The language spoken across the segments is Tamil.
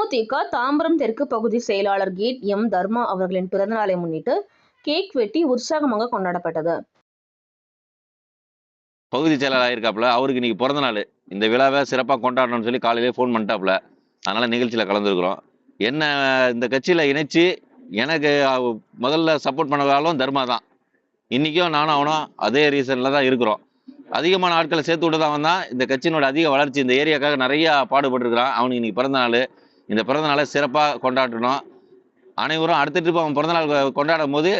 தேமுதிக தாம்பரம் தெற்கு பகுதி செயலாளர் கேட் எம் தர்மா அவர்களின் பிறந்தநாளை முன்னிட்டு கேக் வெட்டி உற்சாகமாக கொண்டாடப்பட்டது. பகுதி செயலாளர் இருக்காப்புல, அவருக்கு இன்னைக்கு பிறந்த நாள். இந்த விழாவை சிறப்பாக கொண்டாடணும்னு சொல்லி காலையிலே ஃபோன் பண்ணிட்டாப்புல. அதனால நிகழ்ச்சியில் கலந்துருக்கிறோம். என்ன இந்த கட்சியில் இணைச்சு எனக்கு முதல்ல சப்போர்ட் பண்ணதாலும் தர்மா தான். இன்னைக்கும் நானும் அவனும் அதே ரீசன்ல தான் இருக்கிறோம். அதிகமான ஆட்களை சேர்த்து விட்டு தான் வந்தான். இந்த கட்சியினோட அதிக வளர்ச்சி இந்த ஏரியாக்காக நிறைய பாடுபட்டுருக்கிறான். அவனுக்கு இன்னைக்கு பிறந்த நாள். இந்த பிறந்த நாளை சிறப்பாக கொண்டாடணும். அனைவரும் அடுத்த ட்ரிப் அவன் பிறந்த நாள் கொண்டாடும் போது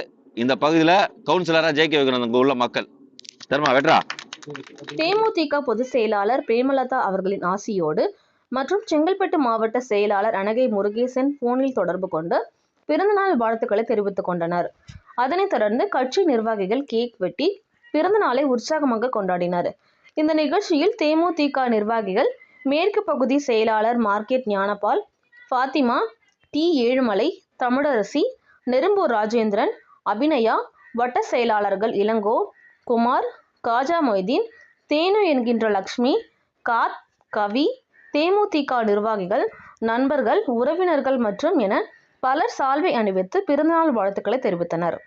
இந்த பகுதியில் கவுன்சிலராக ஜெயிக்க வைக்கணும் அங்கே உள்ள மக்கள். தர்மா வெட்ரா. தேமுதிக பொதுச் செயலாளர் பிரேமலதா அவர்களின் ஆசியோடு மற்றும் செங்கல்பட்டு மாவட்ட செயலாளர் அனகை முருகேசன் போனில் தொடர்பு கொண்டு பிறந்தநாள் வாழ்த்துக்களை தெரிவித்துக் கொண்டனர். அதனைத் தொடர்ந்து கட்சி நிர்வாகிகள் கேக் வெட்டி பிறந்த நாளை உற்சாகமாக கொண்டாடினர். இந்த நிகழ்ச்சியில் தேமுதிக நிர்வாகிகள் மேற்கு பகுதி செயலாளர் மார்க்கெட் ஞானபால், ஃபாத்திமா, டி ஏழுமலை, தமிழரசி, நெரும்பூர் ராஜேந்திரன், அபிநயா, வட்ட செயலாளர்கள் இளங்கோ, குமார், காஜா மொய்தீன், தேனு என்கின்ற லக்ஷ்மி, காத், கவி, தேமுதிக நிர்வாகிகள், நண்பர்கள், உறவினர்கள் மற்றும் என பலர் சால்வை அணிவித்து பிறந்தநாள் வாழ்த்துக்களை தெரிவித்தனர்.